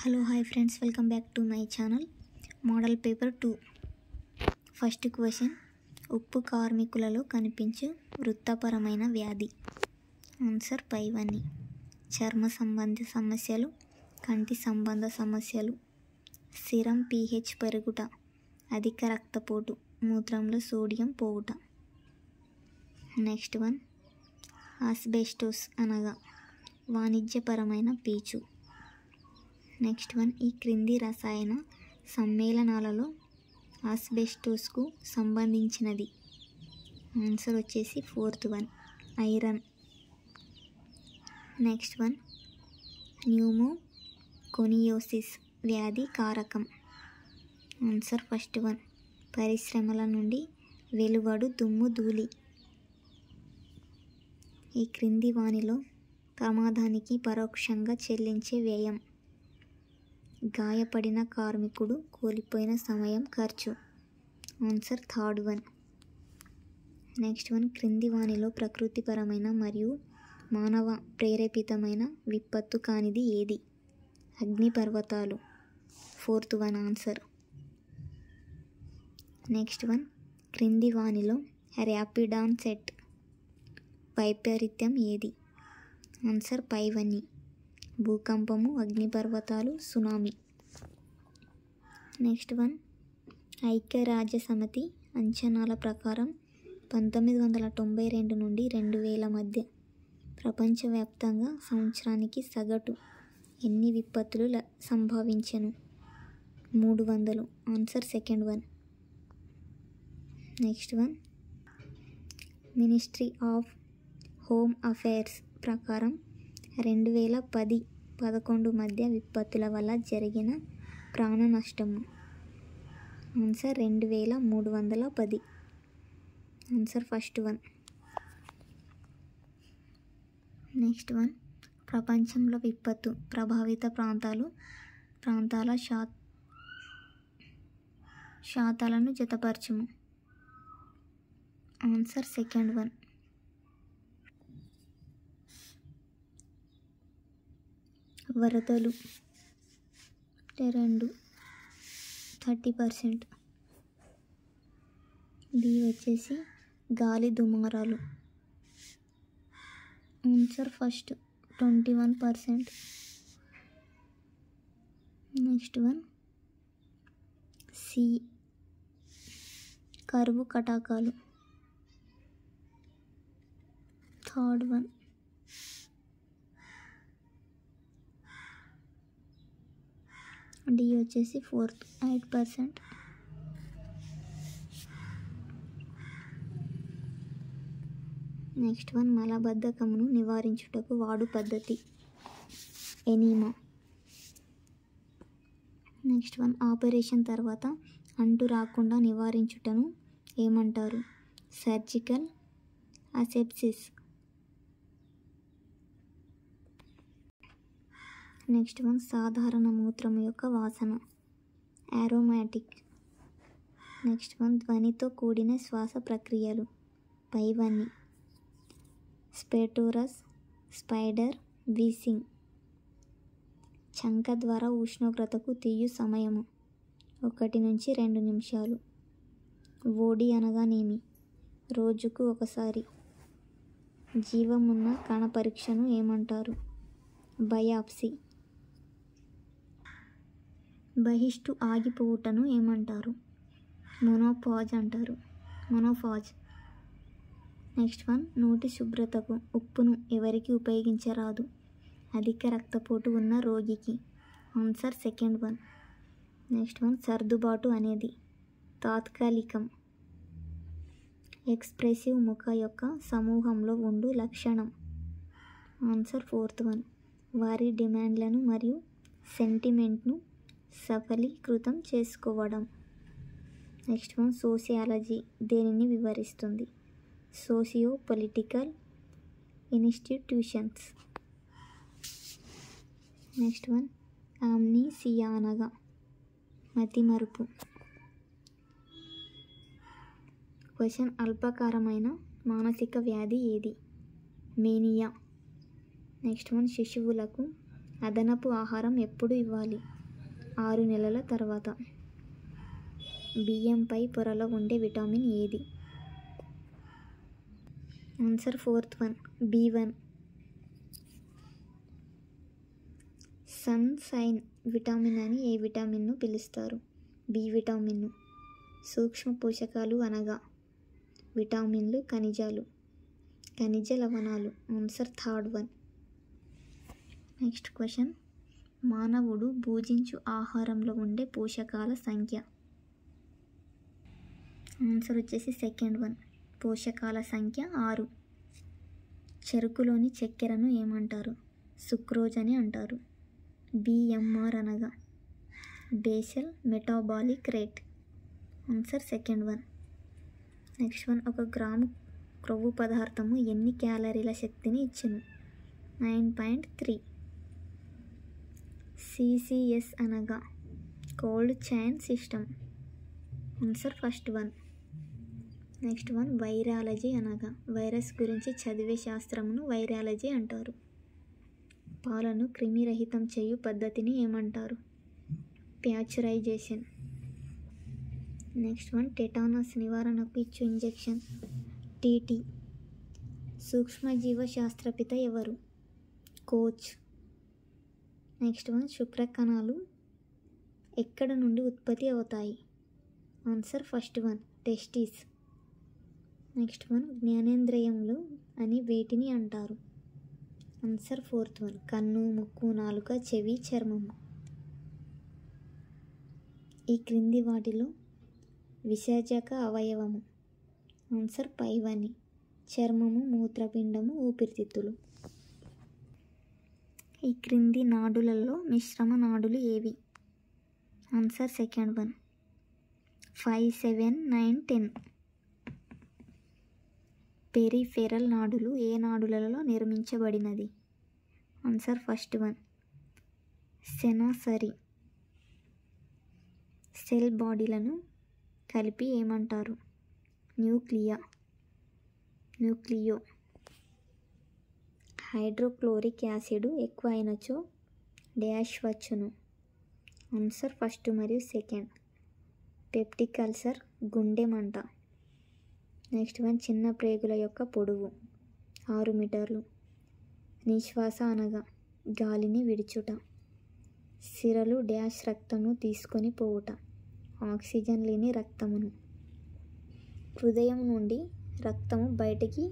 Hello hi friends, welcome back to my channel. Model paper 2. First question, ఉప్పు కార్మికులలో కనిపించు వృత్తపరమైన వ్యాధి. ఆన్సర్ పైవన్నీ. చర్మ సంబంధ సమస్యలు, కంటి సంబంధ సమస్యలు, సిరం pH పెరుగుట, అధిక రక్తపోటు, మూత్రంలో సోడియం పోవుట. నెక్స్ట్ వన్, ఆస్బెస్టోస్ అనగా వాణిజ్యపరమైన పీచు. నెక్స్ట్ వన్, ఈ క్రింది రసాయన సమ్మేళనాలలో ఆస్బెస్టోస్కు సంబంధించినది. ఆన్సర్ వచ్చేసి fourth one, iron. Next one, pneumoconiosis వ్యాధి కారకం. ఆన్సర్ ఫస్ట్ వన్, పరిశ్రమల నుండి వెలువడు దుమ్ము ధూళి. ఈ క్రింది వానిలో ప్రమాదానికి పరోక్షంగా చెల్లించే వ్యయం. గాయపడిన కార్మికుడు కోల్పోయిన సమయం, ఖర్చు. Answer third one. Next one, క్రింది వానిలో ప్రకృతిపరమైన మరియు మానవ ప్రేరేపితమైన విపత్తు కానిది ఏది? అగ్నిపర్వతాలు. Fourth one answer. Next one, క్రింది వానిలో ర్యాపిడ్ ఆన్ సెట్ వైపరీత్యం ఏది? ఆన్సర్ పైవన్నీ. భూకంపము, అగ్నిపర్వతాలు, సునామీ. నెక్స్ట్ వన్, ఐక్యరాజ్యసమితి అంచనాల ప్రకారం 1992 నుండి 2000 మధ్య ప్రపంచవ్యాప్తంగా సంవత్సరానికి సగటు ఎన్ని విపత్తులు సంభవించెను? 300. Answer second one. Next one, ministry of home affairs ప్రకారం 2010-11 మధ్య విపత్తుల వల్ల జరిగిన ప్రాణ నష్టము. Answer 2310. Answer first one. Next one, ప్రపంచంలో విపత్తు ప్రభావిత ప్రాంతాల శాతాలను జతపరచుము. Answer second one. వరదలు 2, 30%. బి వచ్చేసి గాలి దుమారాలు. Answer first 21%. Next one, C కరువు కటాకాలు. Third one. డి వచ్చేసి 8%. నెక్స్ట్ వన్, మలబద్ధకమును నివారించుటకు వాడు పద్ధతి. ఎనీమా. నెక్స్ట్ వన్, ఆపరేషన్ తర్వాత అంటు రాకుండా నివారించుటను ఏమంటారు? Surgical asepsis. నెక్స్ట్ వన్, సాధారణ మూత్రం యొక్క వాసన. ఆరోమాటిక్. నెక్స్ట్ వన్, ధ్వనితో కూడిన శ్వాస ప్రక్రియలు. పైవన్నీ. స్పెటోరస్, స్పైడర్, వీసింగ్. చంక ద్వారా ఉష్ణోగ్రతకు తీయు సమయము 1 నుంచి 2 నిమిషాలు. ఓడి అనగానేమి? రోజుకు ఒకసారి. జీవమున్న కణ పరీక్షను ఏమంటారు? బయాప్సీ. బహిష్టు ఆగిపోవుటను ఏమంటారు? మోనోఫాజ్ అంటారు. మోనోఫాజ్. నెక్స్ట్ వన్, నోటి శుభ్రతకు ఉప్పును ఎవరికి ఉపయోగించరాదు? అధిక రక్తపోటు ఉన్న రోగికి. Answer second one. Next one, సర్దుబాటు అనేది తాత్కాలికం. ఎక్స్ప్రెసివ్ ముఖ యొక్క సమూహంలో ఉండు లక్షణం. Answer fourth one. వారి డిమాండ్లను మరియు సెంటిమెంట్ను సఫలీకృతం చేసుకోవడం. నెక్స్ట్ వన్, సోషియాలజీ దేనిని వివరిస్తుంది? Socio political institutions. Next one, amnesia అనగా మతిమరుపు. క్వశ్చన్, అల్పకారమైన మానసిక వ్యాధి ఏది? మేనియా. నెక్స్ట్ వన్, శిశువులకు అదనపు ఆహారం ఎప్పుడు ఇవ్వాలి? 6 నెలల తర్వాత. బియ్యంపై పొరలో ఉండే విటమిన్ ఏది? Answer 4th one B1. Sunshine vitamin అని ఏ విటమిన్ను పిలుస్తారు? బి విటమిన్ను. సూక్ష్మ పోషకాలు అనగా విటమిన్లు, ఖనిజాలు, ఖనిజ లవణాలు. Answer 3rd one. Next question, మానవుడు భుజించు ఆహారంలో ఉండే పోషకాల సంఖ్య. ఆన్సర్ వచ్చేసి 2nd వన్. పోషకాల సంఖ్య 6. చెరుకులోని చక్కెరను ఏమంటారు? సుక్రోజ్ అని అంటారు. BMR అనగా basal metabolic rate. Answer 2nd one. Next one, 1 gram క్రొవ్వు పదార్థము ఎన్ని క్యాలరీల శక్తిని ఇచ్చును? 9.3. CCS అనగా cold chain system. Answer 1st one. Next one, virology అనగా వైరస్ గురించి చదివే శాస్త్రమును వైరాలజీ అంటారు. పాలను క్రిమిరహితం చేయు పద్ధతిని ఏమంటారు? ప్యాచురైజేషన్. నెక్స్ట్ వన్, టెటానస్ నివారణకు ఇచ్చు ఇంజెక్షన్ TT. సూక్ష్మజీవ శాస్త్రపిత ఎవరు? కోచ్. నెక్స్ట్ వన్, శుక్ర కణాలు ఎక్కడ నుండి ఉత్పత్తి అవుతాయి? Answer 1st one testis. Next one, జ్ఞానేంద్రియములు అని వేటిని అంటారు? ఆన్సర్ 4th వన్ కన్ను, ముక్కు, నాలుక, చెవి, చర్మము. ఈ క్రింది వాటిలో విసర్జక అవయవము. ఆన్సర్ పైవని చర్మము, మూత్రపిండము, ఊపిరితిత్తులు. ఈ క్రింది నాడులలో మిశ్రమ నాడులు ఏవి? Answer 2nd one 5, 7, 9, 10. పెరిఫెరల్ నాడులు ఏ నాడులలో నిర్మించబడినది? Answer 1st one sensory. Cell బాడీలను కలిపి ఏమంటారు? న్యూక్లియో. హైడ్రోక్లోరిక్ యాసిడ్ ఎక్కువ అయినచో డాష్ వచ్చును? ఆన్సర్ 1st మరియు 2nd. పెప్టిక్ అల్సర్, గుండె మంట. నెక్స్ట్ వన్, చిన్న ప్రేగుల యొక్క పొడవు 6 మీటర్లు. నిశ్వాస అనగా గాలిని విడుచుట. సిరలు డాష్ రక్తమును తీసుకొని పోవుట. ఆక్సిజన్ లేని రక్తమును. హృదయం నుండి రక్తము బయటికి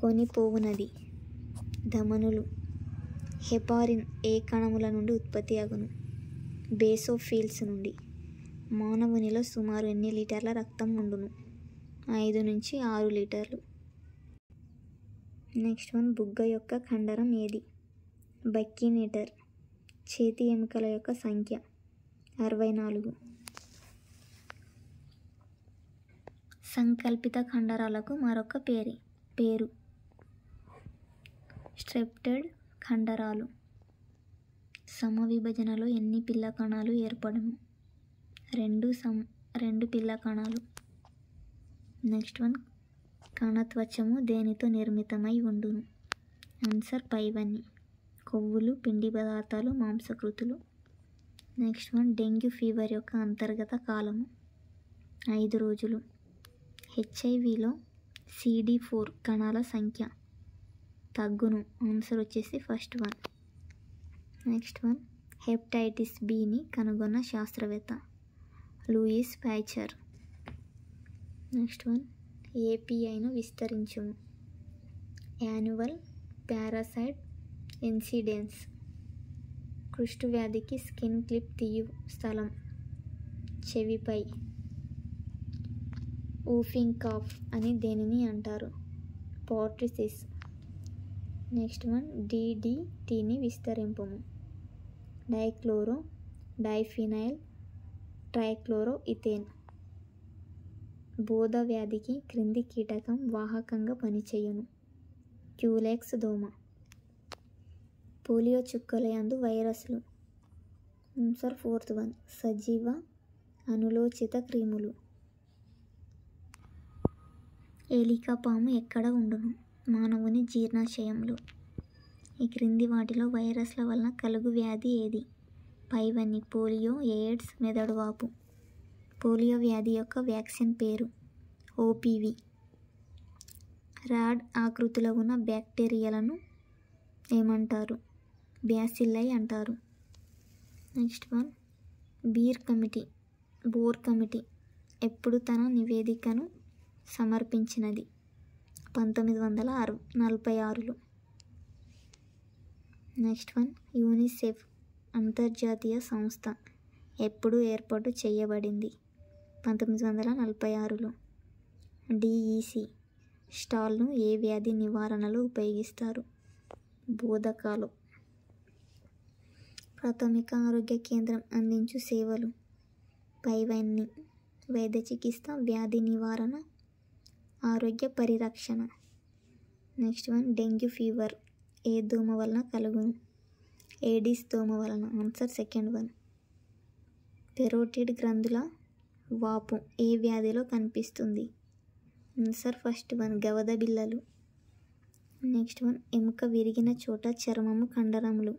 కొనిపోవునది. ధమనులు. హెపారిన్ ఏ కణముల నుండి ఉత్పత్తి అగును? బేసోఫిల్స్ నుండి. మానవునిలో సుమారు ఎన్ని లీటర్ల రక్తం ఉండును? 5 నుంచి 6 లీటర్లు. నెక్స్ట్ వన్, బుగ్గ యొక్క కండరం ఏది? బక్కినేటర్. చేతి ఎముకల యొక్క సంఖ్య 64. సంకల్పిత కండరాలకు మరొక పేరు స్ట్రెప్టెడ్ కండరాలు. సమవిభజనలో ఎన్ని పిల్ల కణాలు ఏర్పడును? 2 పిల్ల కణాలు. నెక్స్ట్ వన్, కణత్వచము దేనితో నిర్మితమై ఉండును? ఆన్సర్ పైవన్నీ కొవ్వులు, పిండి పదార్థాలు, మాంసకృతులు. నెక్స్ట్ వన్, డెంగ్యూ ఫీవర్ యొక్క అంతర్గత కాలము 5 రోజులు. HIVలో CD4 కణాల సంఖ్య తగ్గును. ఆన్సర్ వచ్చేసి 1st one. Next one, hepatitis బిని కనుగొన్న శాస్త్రవేత్త లూయిస్ ప్యాచర్. నెక్స్ట్ వన్, APIను విస్తరించుము. Annual parasite incidence. కుష్టు వ్యాధికి స్కిన్ క్లిప్ తీయు స్థలం చెవిపై. ఊఫింగ్ కాఫ్ అని దేనిని అంటారు? పోర్టిసిస్. నెక్స్ట్ వన్, DDTని విస్తరింపుము. Dichloro, diphenyl, trichloro ethane. బోధ వ్యాధికి క్రింది కీటకం వాహకంగా పనిచేయును? క్యూలెక్స్ దోమ. పోలియో చుక్కల యందు వైరస్లు. ఆన్సర్ 4th వన్ సజీవ అనులోచిత క్రిములు. ఎలిక పాము ఎక్కడ ఉండును? మానవుని జీర్ణాశయంలో. ఈ క్రింది వాటిలో వైరస్ల వలన కలుగు వ్యాధి ఏది? పైవన్నీ పోలియో, ఎయిడ్స్, మెదడు వాపు. పోలియో వ్యాధి యొక్క వ్యాక్సిన్ పేరు ఓపీవీ. రాడ్ ఆకృతిలో ఉన్న బ్యాక్టీరియాలను ఏమంటారు? బ్యాసిల్లై అంటారు. నెక్స్ట్ వన్, బోర్ కమిటీ ఎప్పుడు తన నివేదికను సమర్పించినది? 1946లో. నెక్స్ట్ వన్, యూనిసెఫ్ అంతర్జాతీయ సంస్థ ఎప్పుడు ఏర్పాటు చేయబడింది? 1946లో. డిఈసి స్టాల్ను ఏ వ్యాధి నివారణలో ఉపయోగిస్తారు? బోధకాలు. ప్రాథమిక ఆరోగ్య కేంద్రం అందించు సేవలు పైవన్నీ వైద్య చికిత్స, వ్యాధి నివారణ, ఆరోగ్య పరిరక్షణ. నెక్స్ట్ వన్, డెంగ్యూ ఫీవర్ ఏ దోమ వలన కలుగును? ఏడిస్ దోమ వలన. Answer second one. పెరోటిడ్ గ్రంథుల వాపు ఏ వ్యాధిలో కనిపిస్తుంది? ఆన్సర్ ఫస్ట్ వన్, గవద బిళ్ళలు. నెక్స్ట్ వన్, ఎముక విరిగిన చోట చర్మము కండరములు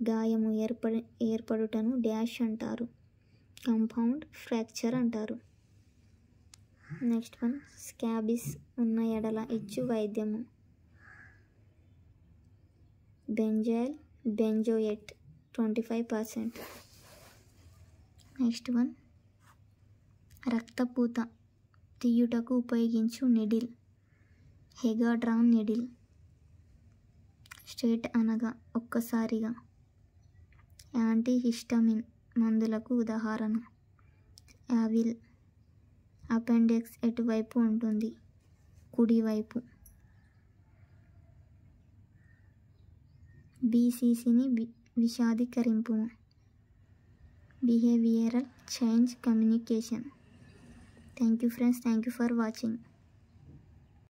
గాయము ఏర్పడుటను డాష్ అంటారు? కంపౌండ్ ఫ్రాక్చర్ అంటారు. నెక్స్ట్ వన్, స్కాబిస్ ఉన్న ఎడల ఇచ్చు వైద్యము? Benzyl benzoate 25%. నెక్స్ట్ వన్, రక్తపూత తీయుటకు ఉపయోగించు నిడిల్? హెగాడ్రాన్ నిడిల్. స్టేట్ అనగా ఒక్కసారిగా. యాంటీహిస్టమిన్ మందులకు ఉదాహరణ? యావిల్. అపెండిక్స్ ఎటువైపు ఉంటుంది? కుడివైపు. బీసీసీని విషాదీకరింపు? Behavioural change communication. Thank you friends, thank you for watching.